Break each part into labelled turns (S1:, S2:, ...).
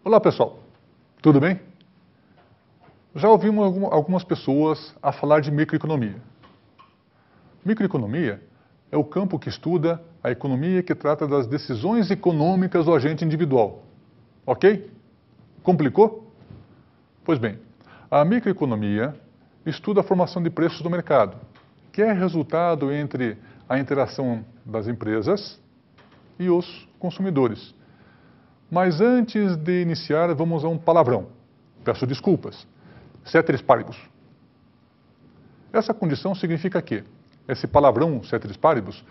S1: Olá pessoal, tudo bem? Já ouvimos algumas pessoas a falar de microeconomia. Microeconomia é o campo que estuda a economia que trata das decisões econômicas do agente individual. Ok? Complicou? Pois bem, a microeconomia estuda a formação de preços do mercado, que é resultado entre a interação das empresas e os consumidores. Mas antes de iniciar, vamos a um palavrão. Peço desculpas. Ceteris paribus. Essa condição significa que, esse palavrão ceteris paribus,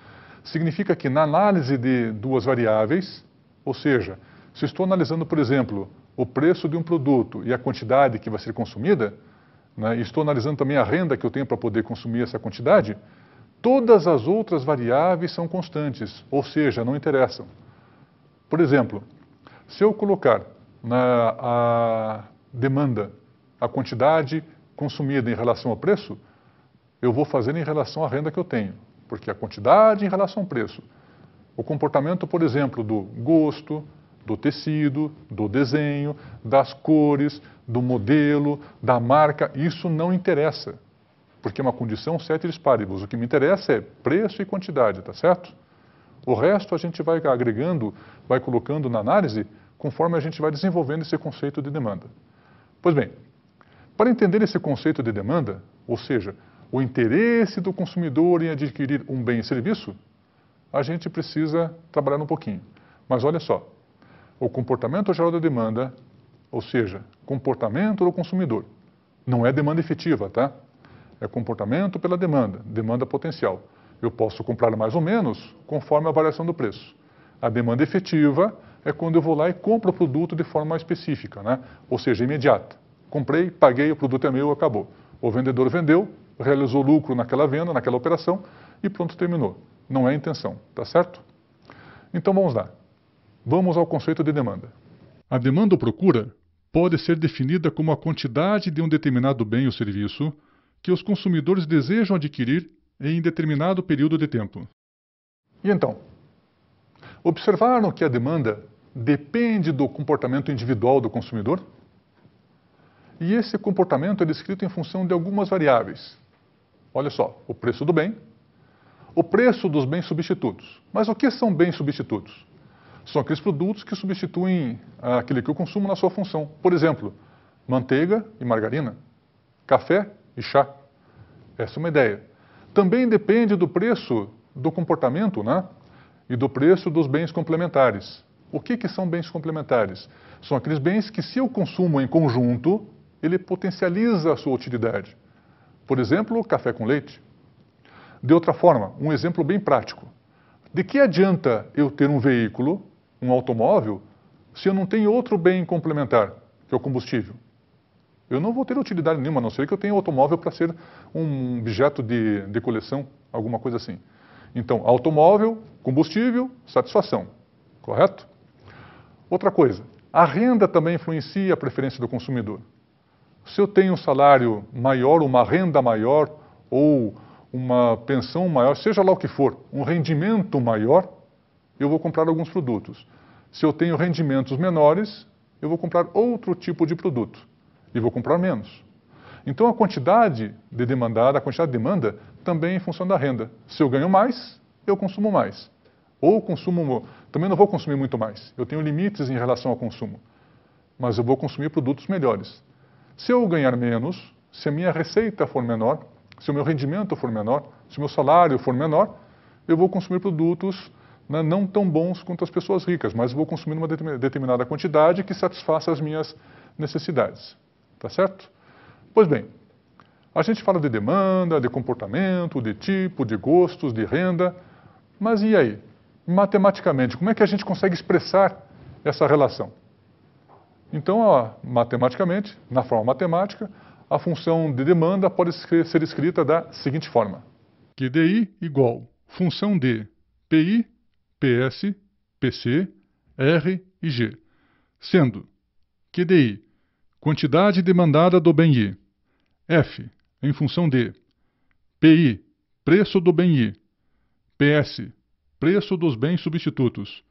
S1: significa que na análise de duas variáveis, ou seja, se estou analisando, por exemplo, o preço de um produto e a quantidade que vai ser consumida, e estou analisando também a renda que eu tenho para poder consumir essa quantidade, todas as outras variáveis são constantes, ou seja, não interessam. Por exemplo, se eu colocar a demanda, a quantidade consumida em relação ao preço, eu vou fazer em relação à renda que eu tenho, porque a quantidade em relação ao preço. O comportamento, por exemplo, do gosto, do tecido, do desenho, das cores, do modelo, da marca, isso não interessa, porque é uma condição ceteris paribus. O que me interessa é preço e quantidade, tá certo? O resto a gente vai agregando, vai colocando na análise, conforme a gente vai desenvolvendo esse conceito de demanda. Pois bem, para entender esse conceito de demanda, ou seja, o interesse do consumidor em adquirir um bem e serviço, a gente precisa trabalhar um pouquinho. Mas olha só, o comportamento geral da demanda, ou seja, comportamento do consumidor, não é demanda efetiva, tá? É comportamento pela demanda, demanda potencial. Eu posso comprar mais ou menos conforme a variação do preço. A demanda efetiva é quando eu vou lá e compro o produto de forma específica, né? Ou seja, imediata. Comprei, paguei, o produto é meu, acabou. O vendedor vendeu, realizou lucro naquela venda, naquela operação e pronto, terminou. Não é a intenção, tá certo? Então vamos lá. Vamos ao conceito de demanda. A demanda ou procura pode ser definida como a quantidade de um determinado bem ou serviço que os consumidores desejam adquirir em determinado período de tempo. E então? Observaram que a demanda depende do comportamento individual do consumidor? E esse comportamento é descrito em função de algumas variáveis. Olha só, o preço do bem, o preço dos bens substitutos. Mas o que são bens substitutos? São aqueles produtos que substituem aquele que eu consumo na sua função. Por exemplo, manteiga e margarina, café e chá. Essa é uma ideia. Também depende do preço do comportamento, e do preço dos bens complementares. O que são bens complementares? São aqueles bens que, se eu consumo em conjunto, ele potencializa a sua utilidade. Por exemplo, café com leite. De outra forma, um exemplo bem prático. De que adianta eu ter um veículo, um automóvel, se eu não tenho outro bem complementar, que é o combustível? Eu não vou ter utilidade nenhuma, a não ser que eu tenha um automóvel para ser um objeto de coleção, alguma coisa assim. Então, automóvel, combustível, satisfação. Correto? Outra coisa, a renda também influencia a preferência do consumidor. Se eu tenho um salário maior, uma renda maior, ou uma pensão maior, seja lá o que for, um rendimento maior, eu vou comprar alguns produtos. Se eu tenho rendimentos menores, eu vou comprar outro tipo de produto. E vou comprar menos. Então a quantidade de demandada, a quantidade de demanda, também é em função da renda. Se eu ganho mais, eu consumo mais. Ou consumo, também não vou consumir muito mais. Eu tenho limites em relação ao consumo. Mas eu vou consumir produtos melhores. Se eu ganhar menos, se a minha receita for menor, se o meu rendimento for menor, se o meu salário for menor, eu vou consumir produtos não tão bons quanto as pessoas ricas, mas vou consumir uma determinada quantidade que satisfaça as minhas necessidades. Tá certo? Pois bem, a gente fala de demanda, de comportamento, de tipo, de gostos, de renda, mas e aí? Matematicamente, como é que a gente consegue expressar essa relação? Então, matematicamente, na forma matemática, a função de demanda pode ser escrita da seguinte forma. QDI igual função de PI, PS, PC, R e G, sendo QDI quantidade demandada do bem I, F em função de PI, preço do bem I, PS, preço dos bens substitutos,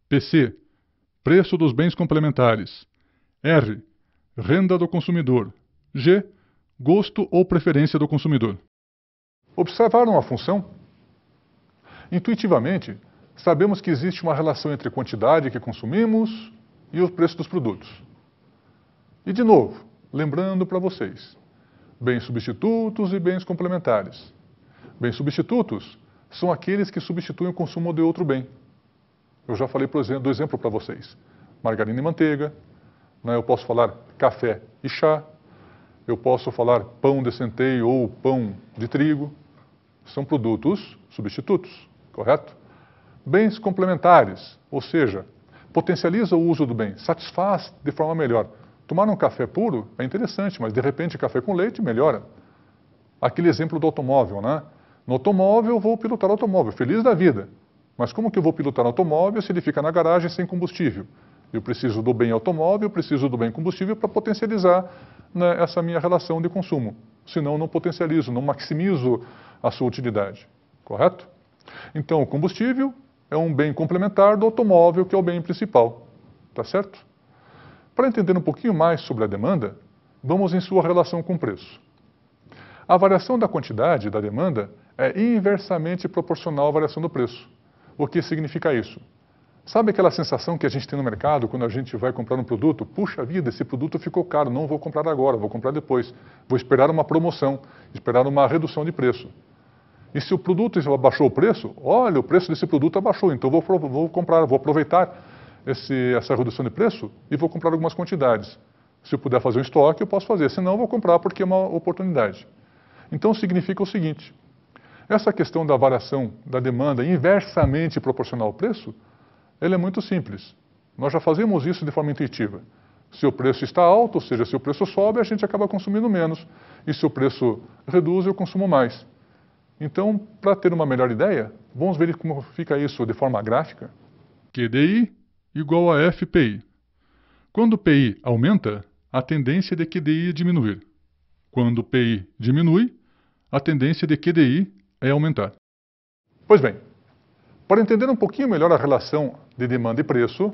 S1: PC, preço dos bens complementares, R. Renda do consumidor. G. Gosto ou preferência do consumidor. Observaram a função? Intuitivamente, sabemos que existe uma relação entre a quantidade que consumimos e o preço dos produtos. E de novo, lembrando para vocês, bens substitutos e bens complementares. Bens substitutos são aqueles que substituem o consumo de outro bem. Eu já falei do exemplo para vocês. Margarina e manteiga, né? Eu posso falar café e chá, eu posso falar pão de centeio ou pão de trigo. São produtos substitutos, correto? Bens complementares, ou seja, potencializa o uso do bem, satisfaz de forma melhor. Tomar um café puro é interessante, mas de repente café com leite melhora. Aquele exemplo do automóvel, né? No automóvel eu vou pilotar o automóvel, feliz da vida. Mas como que eu vou pilotar o automóvel se ele fica na garagem sem combustível? Eu preciso do bem automóvel, eu preciso do bem combustível para potencializar, né, essa minha relação de consumo. Senão eu não potencializo, não maximizo a sua utilidade. Correto? Então o combustível é um bem complementar do automóvel, que é o bem principal. Tá certo? Para entender um pouquinho mais sobre a demanda, vamos em sua relação com o preço. A variação da quantidade da demanda é inversamente proporcional à variação do preço. O que significa isso? Sabe aquela sensação que a gente tem no mercado quando a gente vai comprar um produto? Puxa vida, esse produto ficou caro, não vou comprar agora, vou comprar depois. Vou esperar uma promoção, esperar uma redução de preço. E se o produto abaixou o preço, olha, o preço desse produto abaixou, então vou comprar, vou aproveitar essa redução de preço e vou comprar algumas quantidades. Se eu puder fazer um estoque, eu posso fazer, senão eu vou comprar porque é uma oportunidade. Então significa o seguinte, essa questão da variação da demanda inversamente proporcional ao preço, ela é muito simples. Nós já fazemos isso de forma intuitiva. Se o preço está alto, ou seja, se o preço sobe, a gente acaba consumindo menos. E se o preço reduz, eu consumo mais. Então, para ter uma melhor ideia, vamos ver como fica isso de forma gráfica. QDI igual a FPI. Quando o PI aumenta, a tendência de QDI é diminuir. Quando o PI diminui, a tendência de QDI é aumentar. Pois bem, para entender um pouquinho melhor a relação de demanda e preço,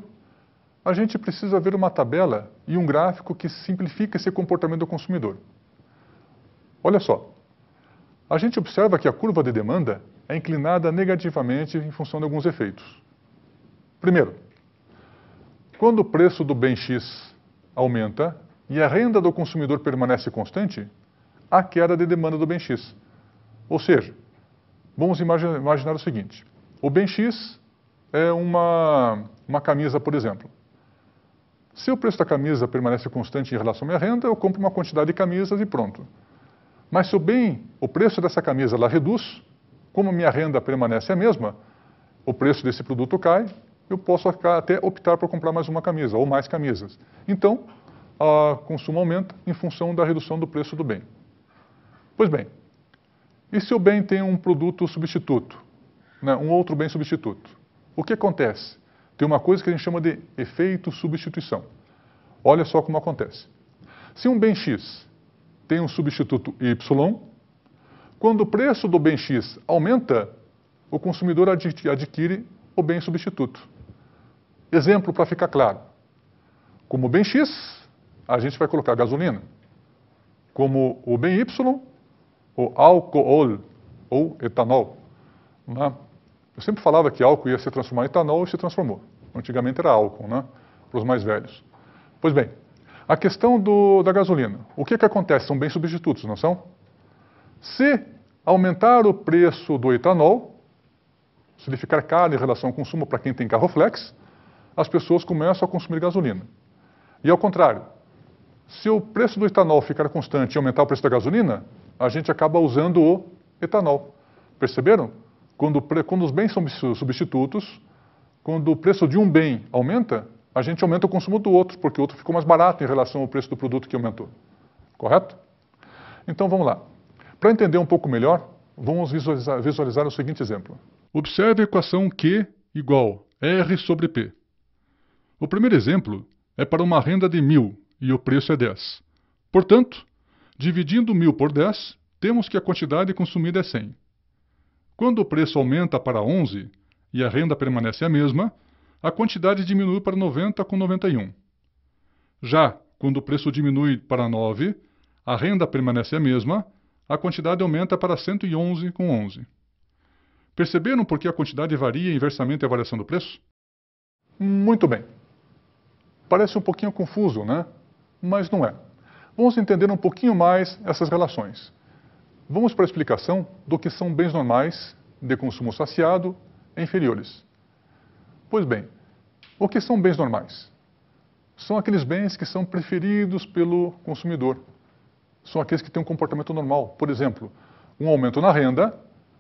S1: a gente precisa ver uma tabela e um gráfico que simplifica esse comportamento do consumidor. Olha só, a gente observa que a curva de demanda é inclinada negativamente em função de alguns efeitos. Primeiro, quando o preço do bem X aumenta e a renda do consumidor permanece constante, há queda de demanda do bem X. Ou seja, vamos imaginar o seguinte, o bem X é uma camisa, por exemplo. Se o preço da camisa permanece constante em relação à minha renda, eu compro uma quantidade de camisas e pronto. Mas se o preço dessa camisa ela reduz, como a minha renda permanece a mesma, o preço desse produto cai, eu posso até optar por comprar mais uma camisa ou mais camisas. Então, o consumo aumenta em função da redução do preço do bem. Pois bem, e se o bem tem um produto substituto, né, um outro bem substituto? O que acontece? Tem uma coisa que a gente chama de efeito substituição. Olha só como acontece. Se um bem X tem um substituto Y, quando o preço do bem X aumenta, o consumidor adquire o bem substituto. Exemplo para ficar claro. Como bem X, a gente vai colocar gasolina. Como o bem Y, o álcool ou etanol. Né? Eu sempre falava que álcool ia se transformar em etanol e se transformou. Antigamente era álcool, né? Para os mais velhos. Pois bem, a questão da gasolina. O que acontece? São bens substitutos, não são? Se aumentar o preço do etanol, se ele ficar caro em relação ao consumo para quem tem carro flex, as pessoas começam a consumir gasolina. E ao contrário, se o preço do etanol ficar constante e aumentar o preço da gasolina, a gente acaba usando o etanol. Perceberam? Quando os bens são substitutos, quando o preço de um bem aumenta, a gente aumenta o consumo do outro, porque o outro ficou mais barato em relação ao preço do produto que aumentou. Correto? Então vamos lá. Para entender um pouco melhor, vamos visualizar o seguinte exemplo. Observe a equação Q igual R sobre P. O primeiro exemplo é para uma renda de 1.000 e o preço é 10. Portanto, dividindo 1.000 por 10, temos que a quantidade consumida é 100. Quando o preço aumenta para 11 e a renda permanece a mesma, a quantidade diminui para 90 com 91. Já quando o preço diminui para 9, a renda permanece a mesma, a quantidade aumenta para 111,11. Perceberam por que a quantidade varia inversamente à variação do preço? Muito bem. Parece um pouquinho confuso, né? Mas não é. Vamos entender um pouquinho mais essas relações. Vamos para a explicação do que são bens normais de consumo saciado e inferiores. Pois bem, o que são bens normais? São aqueles bens que são preferidos pelo consumidor. São aqueles que têm um comportamento normal. Por exemplo, um aumento na renda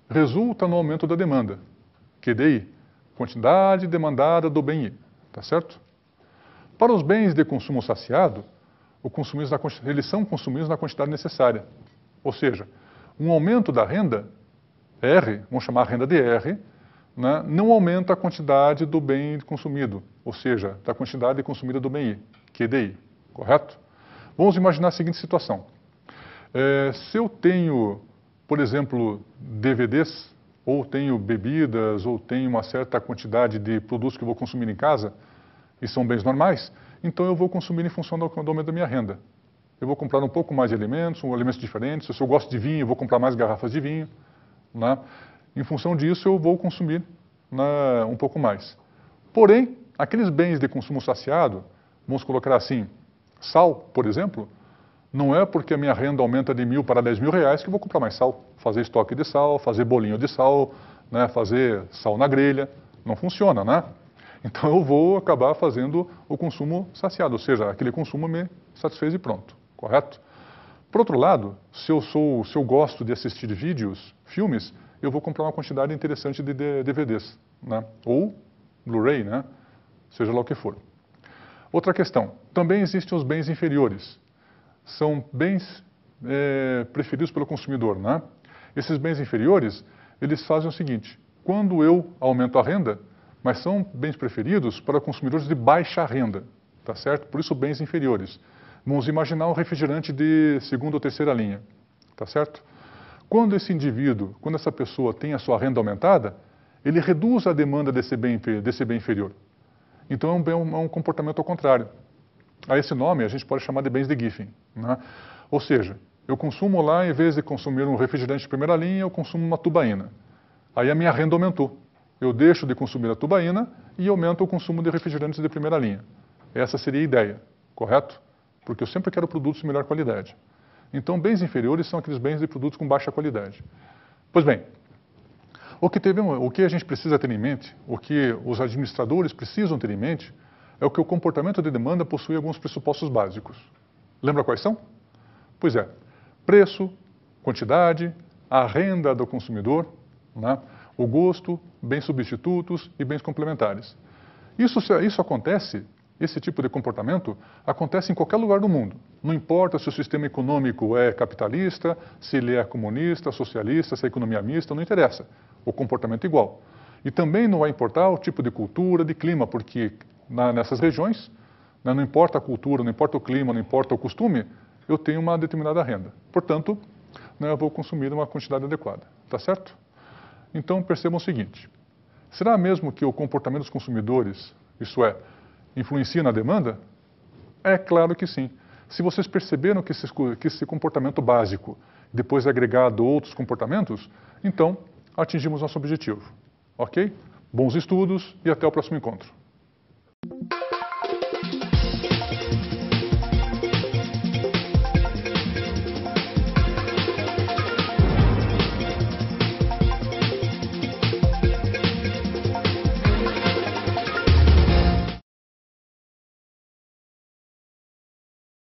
S1: resulta no aumento da demanda. QDI, quantidade demandada do bem I. Tá certo? Para os bens de consumo saciado, eles são consumidos na quantidade necessária. Ou seja, um aumento da renda, R, vamos chamar a renda de R, né, não aumenta a quantidade do bem consumido, ou seja, da quantidade consumida do bem I, QDI, correto? Vamos imaginar a seguinte situação. Se eu tenho, por exemplo, DVDs, ou tenho bebidas, ou tenho uma certa quantidade de produtos que eu vou consumir em casa, e são bens normais, então eu vou consumir em função do aumento da minha renda. Eu vou comprar um pouco mais de alimentos, alimentos diferentes. Se eu gosto de vinho, eu vou comprar mais garrafas de vinho. Né? Em função disso, eu vou consumir, né, um pouco mais. Porém, aqueles bens de consumo saciado, vamos colocar assim, sal, por exemplo, não é porque a minha renda aumenta de 1.000 para 10 mil reais que eu vou comprar mais sal. Fazer estoque de sal, fazer bolinho de sal, né, fazer sal na grelha. Não funciona, né? Então eu vou acabar fazendo o consumo saciado, ou seja, aquele consumo me satisfez e pronto, correto? Por outro lado, se eu gosto de assistir vídeos, filmes, eu vou comprar uma quantidade interessante de DVDs, né? Ou Blu-ray, né? Seja lá o que for. Outra questão, também existem os bens inferiores. São bens preferidos pelo consumidor, né? Esses bens inferiores, eles fazem o seguinte, quando eu aumento a renda, mas são bens preferidos para consumidores de baixa renda, tá certo? Por isso, bens inferiores. Vamos imaginar um refrigerante de segunda ou terceira linha, tá certo? Quando esse indivíduo, quando essa pessoa tem a sua renda aumentada, ele reduz a demanda desse bem inferior. Então é um comportamento ao contrário. A esse nome a gente pode chamar de bens de Giffen, né? Ou seja, eu consumo lá, em vez de consumir um refrigerante de primeira linha, eu consumo uma tubaína. Aí a minha renda aumentou. Eu deixo de consumir a tubaína e aumento o consumo de refrigerantes de primeira linha. Essa seria a ideia, correto? Porque eu sempre quero produtos de melhor qualidade. Então, bens inferiores são aqueles bens de produtos com baixa qualidade. Pois bem, o que a gente precisa ter em mente, o que os administradores precisam ter em mente, é o que o comportamento de demanda possui alguns pressupostos básicos. Lembra quais são? Pois é, preço, quantidade, a renda do consumidor, né? O gosto, bens substitutos e bens complementares. Isso acontece, esse tipo de comportamento acontece em qualquer lugar do mundo. Não importa se o sistema econômico é capitalista, se ele é comunista, socialista, se é economia mista, não interessa. O comportamento é igual. E também não vai importar o tipo de cultura, de clima, porque nessas regiões, né, não importa a cultura, não importa o clima, não importa o costume, eu tenho uma determinada renda. Portanto, né, eu vou consumir uma quantidade adequada. Tá certo? Então, percebam o seguinte, será mesmo que o comportamento dos consumidores, isso é, influencia na demanda? É claro que sim. Se vocês perceberam que esse comportamento básico depois é agregado a outros comportamentos, então atingimos nosso objetivo. Ok? Bons estudos e até o próximo encontro.